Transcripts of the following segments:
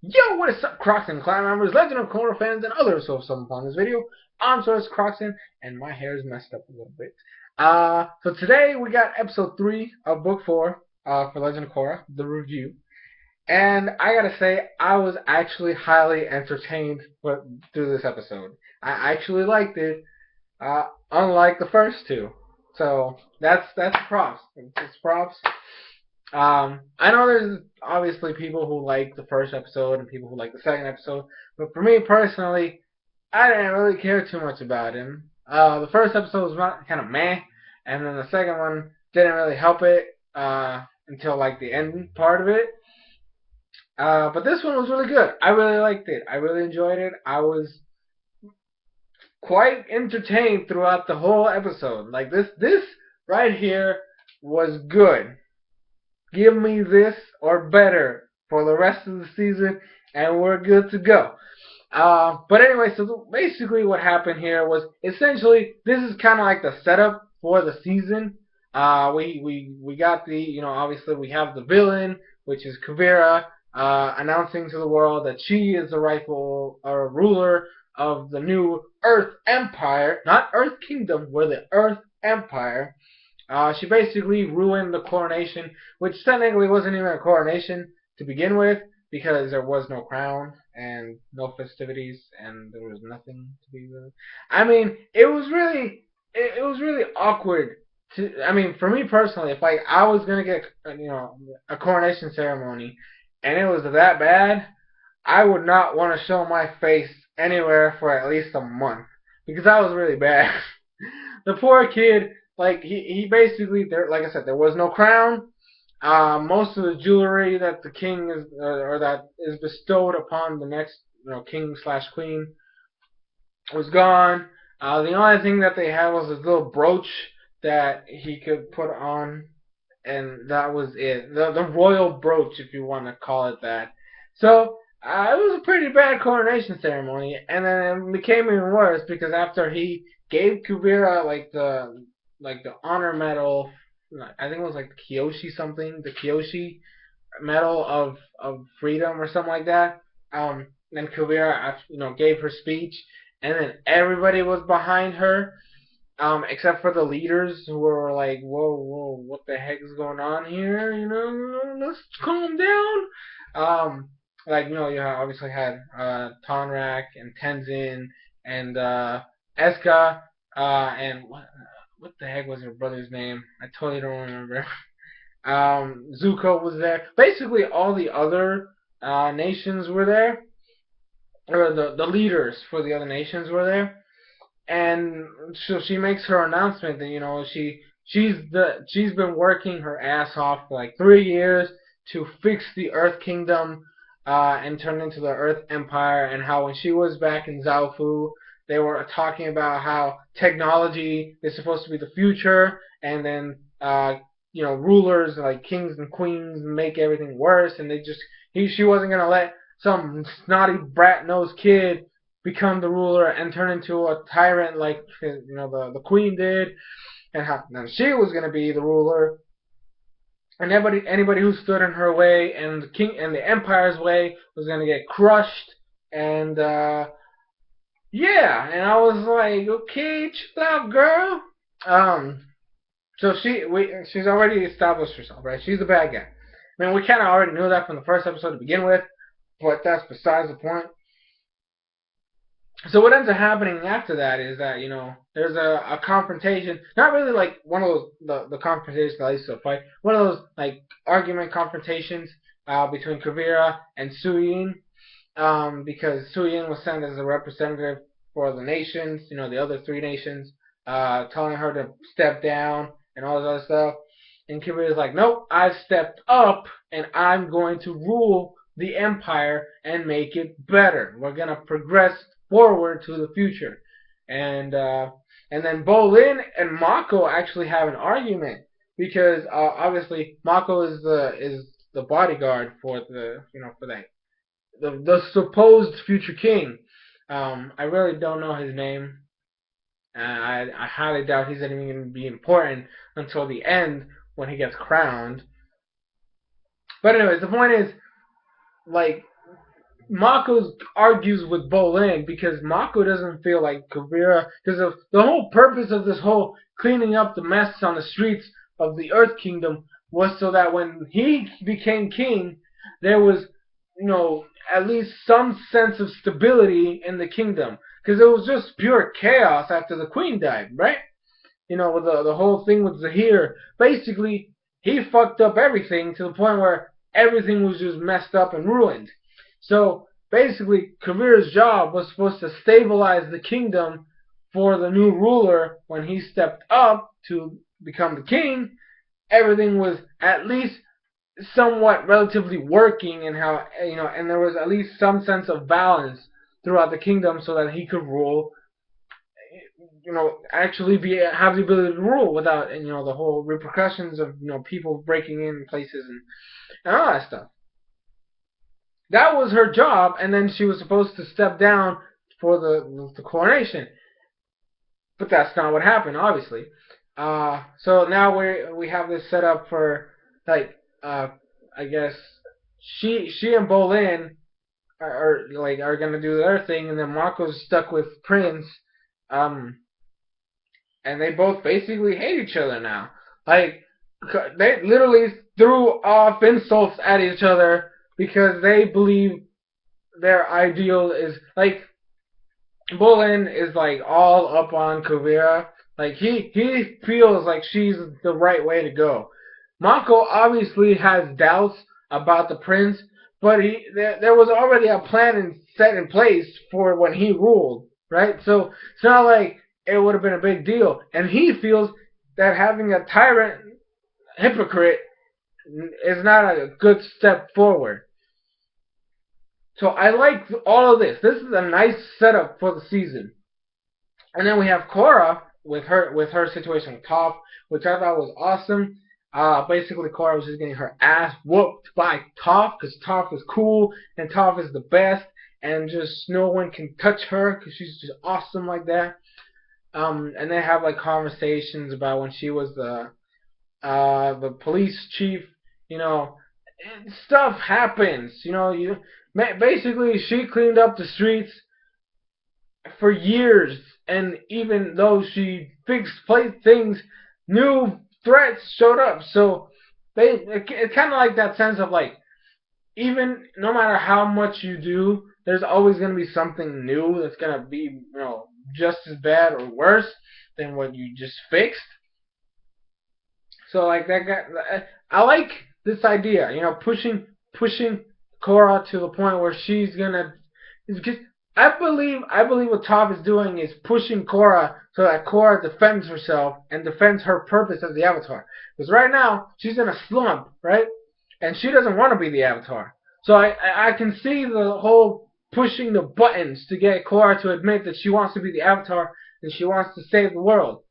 Yo, what is up, Crocs and clan members, Legend of Korra fans, and others who have stumbled upon this video? I'm SoresanCrockxen, and my hair is messed up a little bit. So today we got episode 3 of book 4 for Legend of Korra, the review. And I gotta say, I was actually highly entertained through this episode. I actually liked it, unlike the first two. So that's props. It's props. I know there's obviously people who like the first episode and people who like the second episode, but for me personally, I didn't really care too much about him. The first episode was kind of meh, and then the second one didn't really help it until like the end part of it. But this one was really good. I really liked it. I really enjoyed it. I was quite entertained throughout the whole episode. Like this right here was good. Give me this or better for the rest of the season, and we're good to go. But anyway, so basically what happened here was essentially this is kind of like the setup for the season. We got obviously we have the villain, which is Kuvira, announcing to the world that she is the rightful ruler of the new Earth Empire, not Earth Kingdom, we're the Earth Empire. She basically ruined the coronation, which technically wasn't even a coronation to begin with, because there was no crown and no festivities and there was nothing to be with. I mean, it was really awkward to. I mean, for me personally, if like I was gonna get a coronation ceremony and it was that bad, I would not want to show my face anywhere for at least a month because that was really bad. The poor kid, like he basically there, like I said, there was no crown. Most of the jewelry that the king is or that is bestowed upon the next king slash queen was gone. The only thing that they had was this little brooch that he could put on, and that was it. The royal brooch, if you want to call it that. So it was a pretty bad coronation ceremony, and then it became even worse because after he gave Kuvira like the honor medal, I think it was like the Kyoshi something, the Kyoshi medal of freedom or something like that. Then Kuvira gave her speech, and then everybody was behind her except for the leaders who were like, whoa, whoa, what the heck is going on here? Let's calm down. You obviously had Tonrak and Tenzin and Eska, and what the heck was her brother's name? I totally don't remember. Zuko was there. Basically, all the other nations were there, or the leaders for the other nations were there. And so she makes her announcement that she's been working her ass off for like 3 years to fix the Earth Kingdom and turn into the Earth Empire, and how when she was back in Zaofu they were talking about how technology is supposed to be the future, and then rulers like kings and queens make everything worse, and she wasn't gonna let some snotty brat nosed kid become the ruler and turn into a tyrant like the queen did, and how then she was going to be the ruler, and anybody who stood in her way and the king and the empire's way was going to get crushed. And yeah, and I was like, okay, chill out, girl. Um, so she's already established herself, right? She's the bad guy. I mean, we kind of already knew that from the first episode to begin with, but that's besides the point. So what ends up happening after that is that there's a confrontation, not really like one of those the confrontations that I used to fight, one of those like argument confrontations between Kuvira and Suyin, because Suyin was sent as a representative for the nations, the other three nations, telling her to step down and all this other stuff, and Kuvira's like, nope, I've stepped up and I'm going to rule the empire and make it better. We're gonna progress forward to the future. And then Bolin and Mako actually have an argument because obviously Mako is the bodyguard for for the supposed future king. I really don't know his name. I highly doubt he's even going to be important until the end when he gets crowned. But anyways, the point is, like, Mako argues with Bolin because Mako doesn't feel like Kuvira, because of the whole purpose of this whole cleaning up the mess on the streets of the Earth Kingdom was so that when he became king, there was, at least some sense of stability in the kingdom, because it was just pure chaos after the queen died, right? With the whole thing with Zahir. Basically, he fucked up everything to the point where everything was just messed up and ruined. So basically, Kabir's job was supposed to stabilize the kingdom for the new ruler when he stepped up to become the king. Everything was at least somewhat relatively working, and how and there was at least some sense of balance throughout the kingdom so that he could rule, actually have the ability to rule without, the whole repercussions of, people breaking in places and all that stuff. That was her job, and then she was supposed to step down for the coronation. But that's not what happened, obviously. So now we have this set up for, like, I guess she and Bolin are gonna do their thing, and then Mako's stuck with Prince. And they both basically hate each other now. Like, they literally threw off insults at each other because they believe their ideal is, like, Bolin is like all up on Kuvira. Like, he feels like she's the right way to go. Mako obviously has doubts about the prince, but there was already a plan set in place for when he ruled, right? So it's not like it would have been a big deal. And he feels that having a tyrant hypocrite is not a good step forward. So I like all of this. This is a nice setup for the season. And then we have Korra with her situation with Toph, which I thought was awesome. Basically, Korra was just getting her ass whooped by Toph because Toph is cool and Toph is the best, and just no one can touch her because she's just awesome like that. And they have like conversations about when she was the police chief. Stuff happens. Basically she cleaned up the streets for years, and even though she fixed things, new threats showed up. So it's kind of like that sense of, like, even no matter how much you do, there's always going to be something new that's going to be, just as bad or worse than what you just fixed. So, like, that guy, I like this idea, pushing Korra to the point where she's gonna. Because I believe what Toph is doing is pushing Korra so that Korra defends herself and defends her purpose as the Avatar. Because right now she's in a slump, right, and she doesn't want to be the Avatar. So I can see the whole pushing the buttons to get Korra to admit that she wants to be the Avatar and she wants to save the world.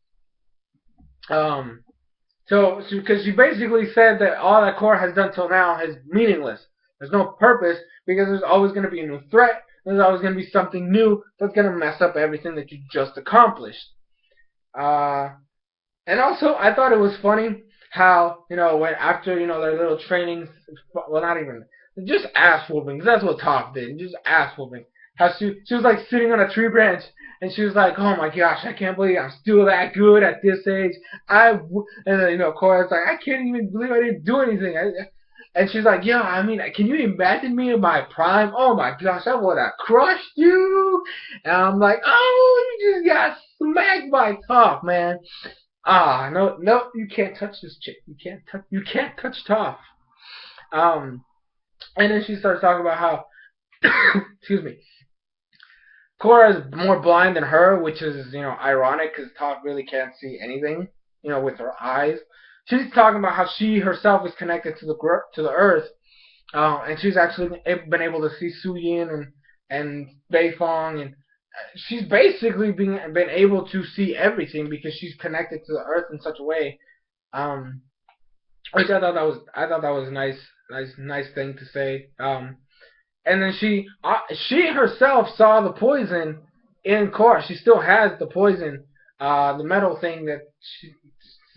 So, because she basically said that all that Korra has done till now is meaningless. There's no purpose because there's always going to be a new threat. There's always going to be something new that's going to mess up everything that you just accomplished. And also, I thought it was funny how, when after, their little trainings, well, not even, just ass whoopings. That's what Toph did. Just ass whooping. How she was like sitting on a tree branch and she was like, "Oh my gosh, I can't believe I'm still that good at this age." And then Korra's like, "I can't even believe I didn't do anything." And she's like, "Yeah, I mean, can you imagine me in my prime? Oh my gosh, I would have crushed you." And I'm like, "Oh, you just got smacked by Toph, man." No, you can't touch this chick. You can't touch Toph. And then she starts talking about how, excuse me, Korra is more blind than her, which is, ironic because Toph really can't see anything, with her eyes. She's talking about how she herself is connected to the Earth, and she's actually been able to see Su Yin and Beifong, and she's basically been able to see everything because she's connected to the Earth in such a way, which I thought that was a nice thing to say. And then she herself saw the poison in Korra. She still has the poison, the metal thing that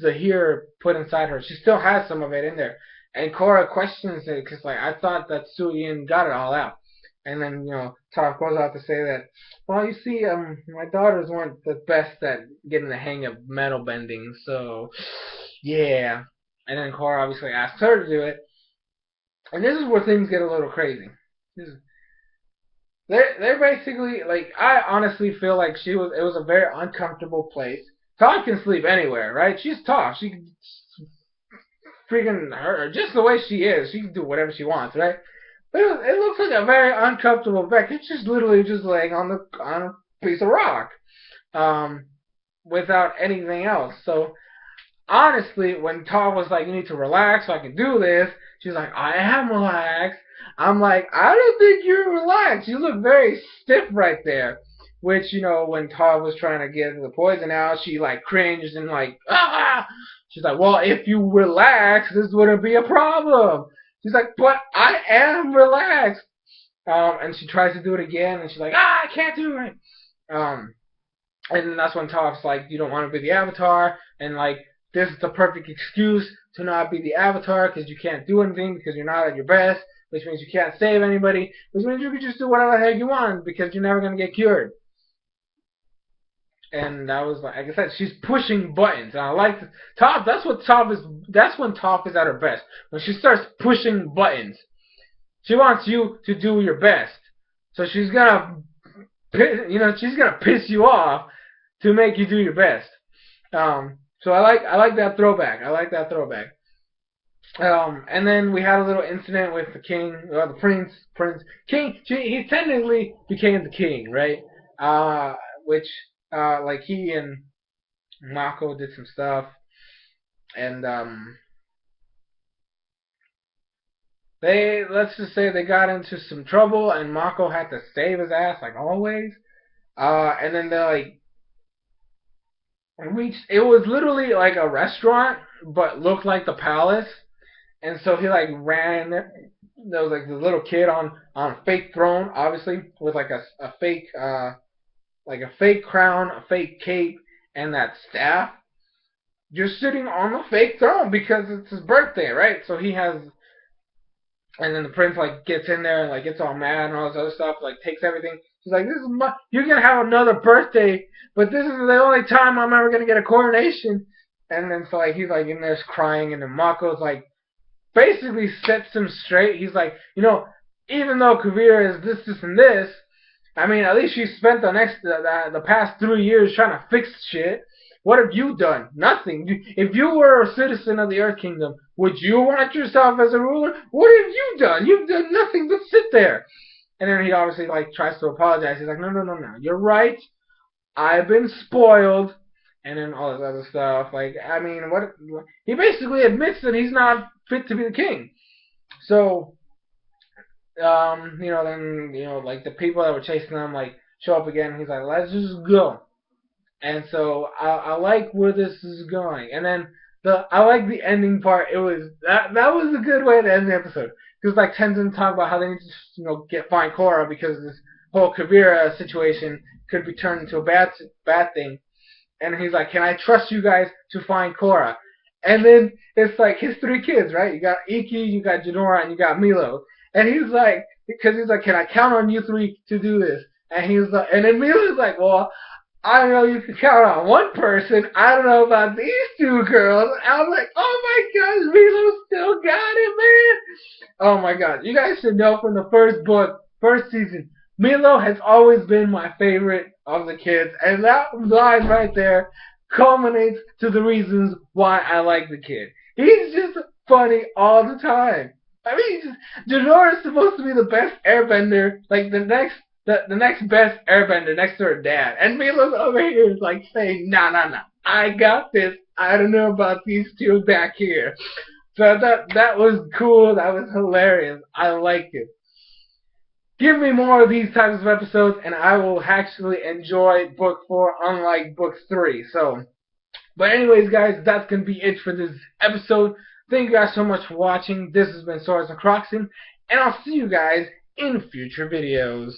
Zahir put inside her. She still has some of it in there. And Korra questions it because, like, I thought that Su Yin got it all out. And then, Toph goes out to say that, well, you see, my daughters weren't the best at getting the hang of metal bending, so, yeah. And then Korra obviously asks her to do it. And this is where things get a little crazy. This is, they're basically, like, I honestly feel like it was a very uncomfortable place. Toph can sleep anywhere, right? She's Toph. She can freaking, her, just the way she is, she can do whatever she wants, right? But it looks like a very uncomfortable bed. It's just literally just laying on a piece of rock, um, without anything else. So honestly, when Toph was like, "You need to relax so I can do this," she's like, "I am relaxed." I'm like, "I don't think you're relaxed. You look very stiff right there." Which, when Toph was trying to get the poison out, she like cringed and like, ah. She's like, "Well, if you relax, this wouldn't be a problem." She's like, "But I am relaxed." And she tries to do it again, and she's like, "Ah, I can't do it." Um, and then that's when Toph's like, "You don't want to be the Avatar," and like, this is the perfect excuse to not be the Avatar because you can't do anything because you're not at your best, which means you can't save anybody, which means you can just do whatever the heck you want because you're never gonna get cured. And that was like I said, she's pushing buttons. And I like Toph. That's what Toph is. That's when Toph is at her best. When she starts pushing buttons, she wants you to do your best. So she's gonna, she's gonna piss you off to make you do your best. So I like that throwback. I like that throwback. And then we had a little incident with the king, or the king. He technically became the king, right? Which like he and Mako did some stuff, and they let's just say they got into some trouble, and Mako had to save his ass like always. And then they like reached. It was literally like a restaurant, but looked like the palace. And so he like ran in there. There was like this little kid on a fake throne, obviously with like a fake like a fake crown, a fake cape, and that staff. Just sitting on the fake throne because it's his birthday, right? So he has, and then the prince like gets in there and like gets all mad and all this other stuff, like takes everything. He's like, "This is my, you're gonna have another birthday, but this is the only time I'm ever gonna get a coronation." And then so like he's like in there crying, and then Mako's like basically sets him straight. He's like, even though Kavira is this, and this, I mean, at least she spent the past 3 years trying to fix shit. What have you done? Nothing. If you were a citizen of the Earth Kingdom, would you want yourself as a ruler? What have you done? You've done nothing but sit there. And then he obviously like tries to apologize. He's like, no, no, no, no. You're right. I've been spoiled. And then all this other stuff. Like, I mean, what? He basically admits that he's not fit to be the king. So, then like the people that were chasing him like show up again. He's like, let's just go. And so I like where this is going. And then I like the ending part. It was that was a good way to end the episode because like Tenzin talked about how they need to find Korra because this whole Kavira situation could be turned into a bad thing. And he's like, "Can I trust you guys to find Korra?" And then it's like his 3 kids, right? You got Iki, you got Jinora, and you got Milo. And he's like, because he's like, "Can I count on you 3 to do this?" And he's like, and then Milo's like, "Well, I know you can count on one person. I don't know about these 2 girls." And I was like, "Oh my gosh, Milo still got it, man!" Oh my god, you guys should know from the first book, first season, Milo has always been my favorite of the kids, and that line right there culminates to the reasons why I like the kid. He's just funny all the time. I mean, Jinora is supposed to be the best airbender, like the next best airbender next to her dad. And Milo's over here is like saying, "No, no, no, I got this. I don't know about these 2 back here." So that was cool. That was hilarious. I liked it. Give me more of these types of episodes, and I will actually enjoy Book 4, unlike Book 3. So, but anyways, guys, that's going to be it for this episode. Thank you guys so much for watching. This has been SoresanCrockxen, and I'll see you guys in future videos.